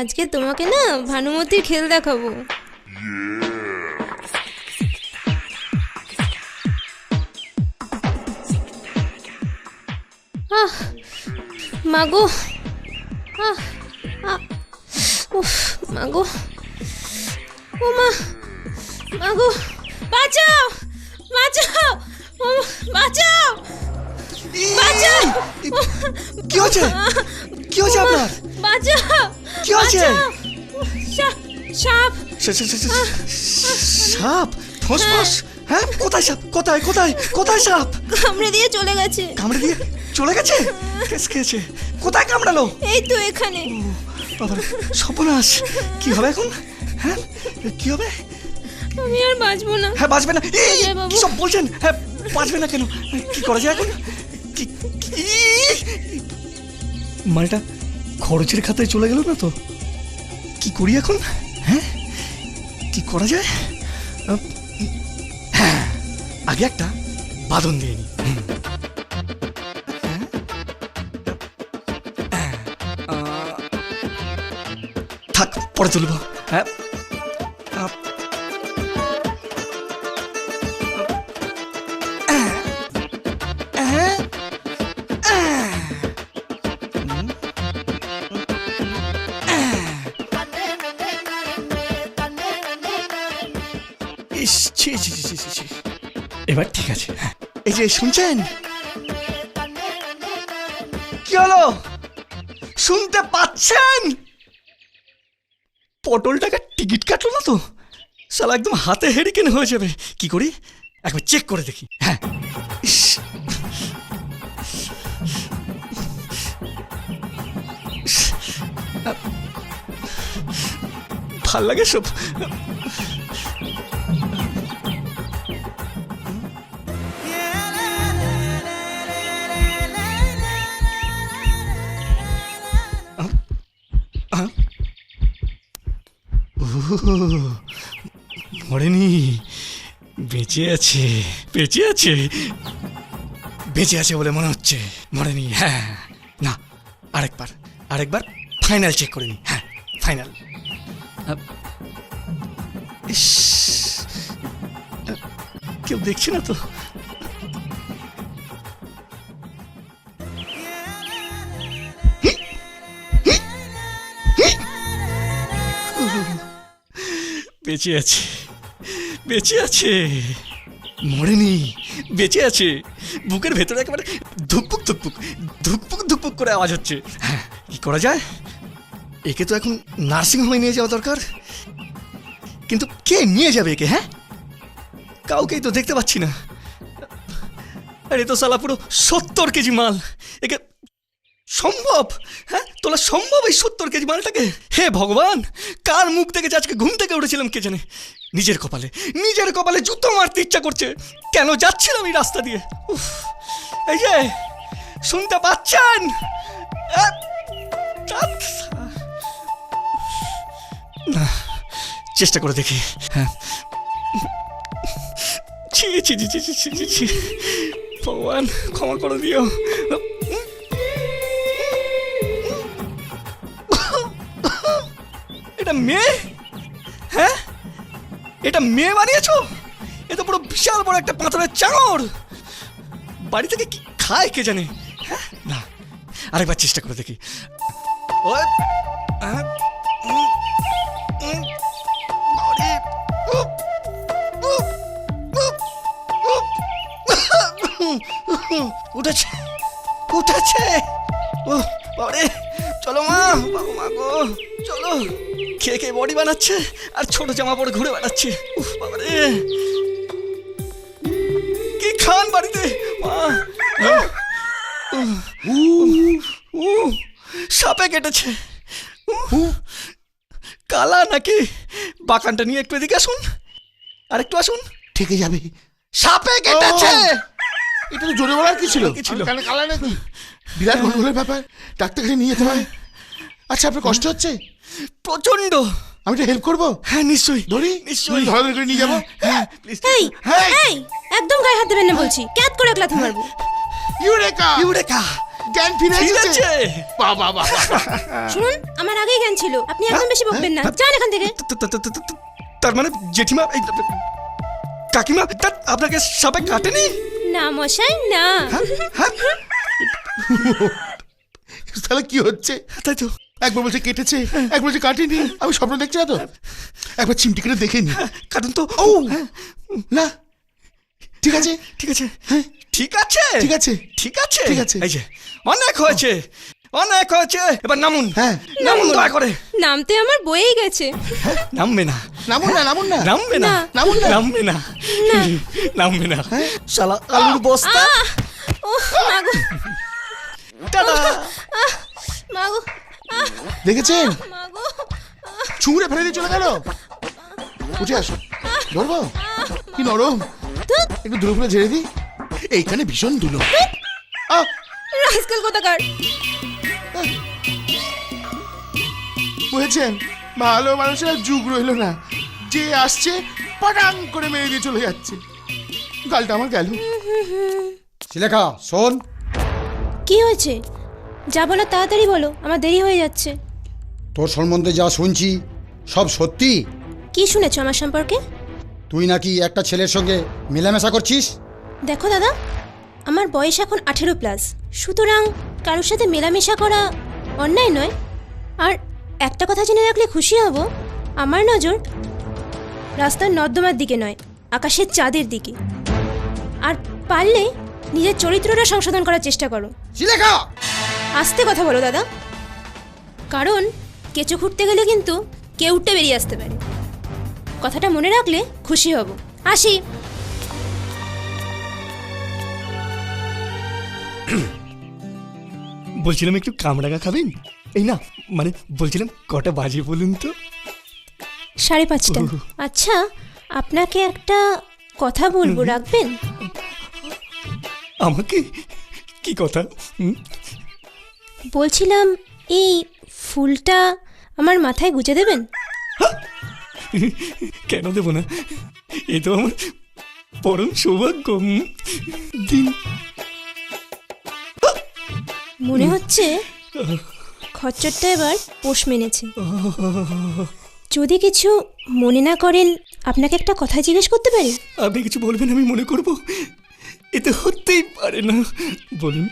আজকে তোমাকে না ভানুমতির খেল দেখাবো। মাগো, মাগো, ও মা, মাগো, বাঁচাও, বাঁচাও, বাঁচাও, বাঁচাও। কি হচ্ছে? কি হচ্ছে আপনার? বাঁচাও, কি হচ্ছে? সাপ। সাপ? ফসফস? হ্যাঁ, কোথায় সাপ? কোথায় কোথায় কোথায় সাপ? কামড়ে দিয়ে চলে গেছে। কামড়ে দিয়ে চলে গেছে? কেস খেয়েছে? কোথায় কামড়ালো? এই তো এখানে। বাবা, সর্বনাশ! কি হবে এখন? হ্যাঁ, কি হবে? আমি আর বাঁচবো না। হ্যাঁ, বাঁচবে না? কি সব বলছেন? হ্যাঁ, বাঁচবে না কেন? কি করা যায় এখন? মালটা খরচের খাতায় চলে গেল না তো? কি করি এখন? হ্যাঁ, কি করা যায়? হ্যাঁ, আগে একটা বাঁধন দিয়ে নি। থাক, পরে তুলব। হ্যাঁ, এবার ঠিক আছে। এই যে শুনছেন? কি হলো? শুনতে পাচ্ছেন? পটল টাকার টিকিট কাটলো না তো? শালা একদম হাতে হেরিকেন হয়ে যাবে। কি করি? একবার চেক করে দেখি। হ্যাঁ, ভাল লাগে সব। মরেনি, বেঁচে আছে, বেঁচে আছে, বেঁচে আছে বলে মনে হচ্ছে। মরেনি। হ্যাঁ, না, আরেকবার ফাইনাল চেক করে নি। হ্যাঁ, ফাইনাল। কেউ দেখছে না তো? বেঁচে আছে, বেঁচে আছে, মরেনি, বেঁচে আছে। বুকের ভেতরে একেবারে ধুকপুক ধুকপুক ধুকপুক ধুকপুক করে আওয়াজ হচ্ছে। হ্যাঁ, কি করা যায়? একে তো এখন নার্সিংহোমে নিয়ে যাওয়া দরকার, কিন্তু কে নিয়ে যাবে একে? হ্যাঁ, কাউকেই তো দেখতে পাচ্ছি না। আরে তো শালা পুরো 70 কেজি মাল। একে সম্ভব? হ্যাঁ, তোলা সম্ভব এই 70 কেজি মালটাকে? হে ভগবান, কার মুখ দেখে আজকে ঘুম থেকে উঠেছিলাম কে জানে। নিজের কপালে জুতো মারতে ইচ্ছা করছে। কেন যাচ্ছিলাম এই রাস্তা দিয়ে? এই যে শুনতে পাচ্ছেন? না, চেষ্টা করে দেখি। হ্যাঁ, ছি, ভগবান ক্ষমা করে দিও। এটা মেয়ে? হ্যাঁ, এটা মেয়ে বানিয়েছো? এ তো পুরো বিশাল বড় একটা পাথরের চাঙড়। বাড়ি থেকে কি খায় কে জানে। হ্যাঁ, না, আরেকবার চেষ্টা করে দেখি। উঠেছে, উঠেছে। ও বাবারে, চলো মা, বাবু মা গো, চলো। খেয়ে বডি বানাচ্ছে আর ছোট জামা পরে ঘুরে বেড়াচ্ছে। উফ বাবারে, কি খান বাড়িতে? মা, সাপে কেটেছে। কালা নাকি? বাগানটা নিয়ে একটু এদিকে আসুন, আর একটু আসুন। থেকে যাবে। সাপে কেটেছে। এটা তো জোরে বলার কি ছিল? কানে কালা নাকি? বিরাট গন্ডগোলের ব্যাপার, ডাক্তারখানে নিয়ে যেতে হয়। আচ্ছা, আপনার কষ্ট হচ্ছে? প্রচন্ড। আমি তো হেল্প করবো। হ্যাঁ নিশ্চয়ই ধরি নিশ্চয়ই ধরে করে নিয়ে যাবো। হ্যাঁ প্লিজ এই হ্যাঁ এই একদম গায়ে হাত দেবেন না বলছি, ক্যাত করে এক লাথি মারবো। ইউরেকা, ইউরেকা জ্ঞান ফিরে ঠিক এসেছে। আছে বাবা বাবা, শুনুন, আমার আগেই জ্ঞান ছিল, আপনি একদম বেশি বকবেন না, যান এখান থেকে। তার মানে জেঠিমা কাকিমা আপনাকে সাপে কাটেনি? না মশাই না। হ্যাঁ তাহলে কি হচ্ছে? তাই তো। একবার বলছে কেটেছে, একবার বলছে কাটেনি। আমি স্বপ্ন দেখছি না তো? একবার চিমটি কেটে দেখে নি। কাটুন তো। ও না, ঠিক আছে ঠিক আছে ঠিক আছে ঠিক আছে ঠিক আছে ঠিক আছে। এই যে অনেক হয়েছে অনেক হয়েছে, এবার নামুন। হ্যাঁ নামুন দয়া করে। নামতে আমার বয়েই গেছে। নামবে না নামুন না, নামুন না, নামবে না নামুন না। নামবে না নামবে না শালা আলুর বস্তা। ও মাগো টাটা। মাগো দেখেছেন মাগো। ছুঁড়ে ফেলে দিয়ে চলে গেল। উঠে আসো, ধরবো কি নরম, একটু ধুলো ফুলে ঝেড়ে দিই। এইখানে ভীষণ ধুলো। আহ, রাস্কেল কোথাকার। বুঝেছেন, ভালো মানুষের আর যুগ রইল না, যে আসছে পাটাং করে মেরে দিয়ে চলে যাচ্ছে। গালটা আমার গেল। শিলেখা শোন, কি হয়েছে? যা বলো তাড়াতাড়ি বলো, আমার দেরি হয়ে যাচ্ছে। তোর সম্বন্ধে যা শুনছি সব সত্যি? কি শুনেছো আমার সম্পর্কে? তুই নাকি একটা ছেলের সঙ্গে মেলামেশা করছিস? দেখো দাদা, আমার বয়স এখন 18+, সুতরাং কারোর সাথে মেলামেশা করা অন্যায় নয়। আর একটা কথা জেনে রাখলে খুশি হব, আমার নজর রাস্তার নর্দমার দিকে নয়, আকাশের চাঁদের দিকে। আর পারলে নিজের চরিত্রটা সংশোধন করার চেষ্টা করো। শিলেখা, আস্তে কথা বলো দাদা, কারণ কেঁচো খুঁড়তে গেলে কিন্তু কেউটে বেরিয়ে আসতে পারে। কথাটা মনে রাখলে খুশি হব। আসি। বলছিলাম একটু কামরাঙা খাবেন? এই না মানে বলছিলাম কটা বাজে বলুন তো? 5:30। আচ্ছা, আপনাকে একটা কথা বলবো, রাখবেন? আমাকে? কি কথা? বলছিলাম এই ফুলটা আমার মাথায় গুজে দেবেন? কেন দেবো না? এ তো আমার পরম সৌভাগ্য। দিন। মনে হচ্ছে খচ্চরটা এবার পোষ মেনেছে। যদি কিছু মনে না করেন, আপনাকে একটা কথা জিজ্ঞেস করতে পারি? আপনি কিছু বলবেন আমি মনে করব, এতে হতেই পারে না। বলুন।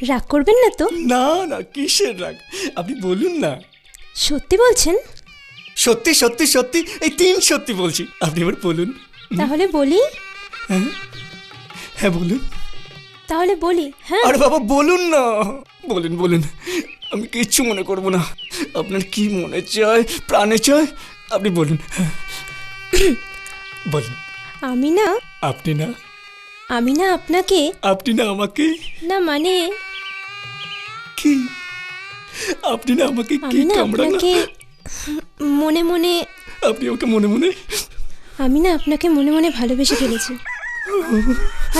রাগ করবেন না তো? না না, কিসের রাগ, আপনি বলুন না। সত্যি বলছেন? সত্যি সত্যি সত্যি, এই 3 সত্যি বলছি। আপনি এবার বলুন। তাহলে বলি? হ্যাঁ বলুন। তাহলে বলি, হ্যাঁ? আরে বাবা বলুন না, বলুন বলুন, আমি কিচ্ছু মনে করব না। আপনার কি মনে চায়, প্রাণে চায়, আপনি বলুন। বলুন। আমি না আপনি না আপনাকে, আপনি না আমাকে, না মানে কি আপনি না আমাকে কি আমি না কামড়ান? আপনাকে মনে মনে, আপনি আমাকে মনে মনে, আমি না আপনাকে মনে মনে ভালোবেসে ফেলেছি।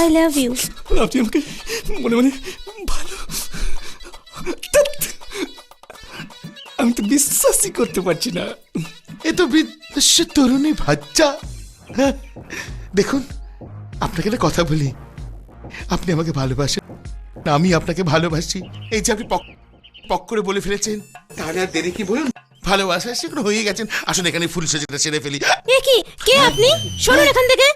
I love you. আপনি আমাকে মনে মনে ভালো, ধ্যাৎ, আমি তো বিশ্বাসই করতে পারছি না। এ তো বিদ্বেষের তরুণী বাচ্চা। হ্যাঁ, দেখুন, আপনাকে একটা কথা বলি, আপনি আমাকে ভালোবাসেন না আমি আপনাকে ভালোবাসি। এই যে আপনি পক করে বলে ফেলেছেন, তাহলে আর দেরি কি বলুন? ভালোবাসা সেগুলো হয়ে গেছেন। আসলে এখানে ফুল সেজেটা ছেড়ে ফেলি। এ কি, কে আপনি? শুনুন এখান থেকে।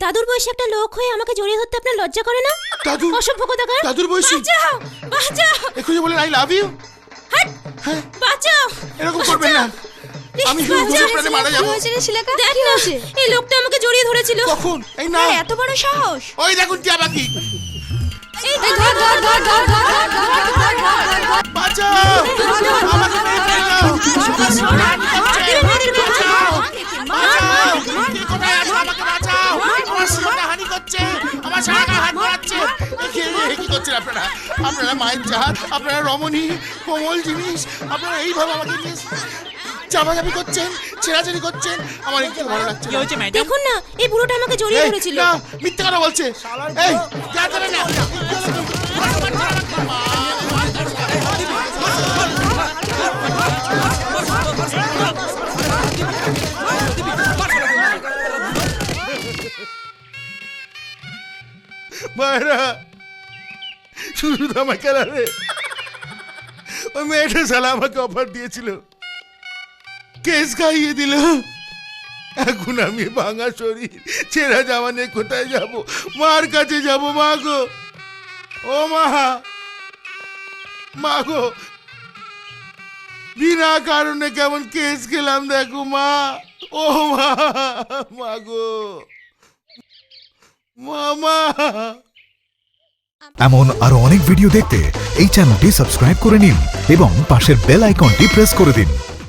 দাদুর বয়সী একটা লোক হয়ে আমাকে জড়িয়ে ধরতে আপনার লজ্জা করে না? দাদু? অসভ্য কোথাকার। দাদুর বয়সী? বাঁচাও, বাঁচাও, এখনই বলেন আই লাভ ইউ। বাঁচাও। এরকম করবেন না, আমি বাঁচাও। প্রাণে মারা যাবো। দেখ না, এই লোকটা আমাকে জড়িয়ে ধরেছিল। কখন? এই না, এত বড় সাহস! ওই দেখুন টিয়া পাখি। এই ধর ধর ধর ধর ধর ধর ধর ধর। বাঁচাও, আমাকে মেরে ফেললো। আমার সোনা হানি করছে। বাঁচাও, বাঁচাও, কে কোথায় আছো? আমাকে বাঁচাও, আমার সোনা হানি করছে, আমার সারা হাত মারছে। কি করছেন আপনারা? আপনারা মায়ের জাত, আপনারা রমণী, কোমল জিনিস, আপনারা এইভাবে আমাকে নিয়ে চাপাচাপি করছেন, ছেঁড়াছাড়ি করছেন, আমার একটু ভালো লাগছে না। দেখুন না, এই বুড়োটা আমাকে জড়িয়ে এই, ধরেছিল। না, মিথ্যে কথা বলছে। এই, যা যাবে না। মায়েরা শুধু আমায় কেন রে? ওই মেয়েটা শালা আমাকে অফার দিয়েছিল, কেস খাইয়ে দিল। এখন আমি ভাঙা শরীর ছেঁড়া জামা নিয়ে কোথায় যাব? মার কাছে যাব। মা গো, ও মা, মা গো, বিনা কারণে কেমন কেস খেলাম দেখো মা। ও মা, মা গো, মামা। এমন আরো অনেক ভিডিও দেখতে এই চ্যানেলটি সাবস্ক্রাইব করে নিন এবং পাশের বেল আইকনটি প্রেস করে দিন।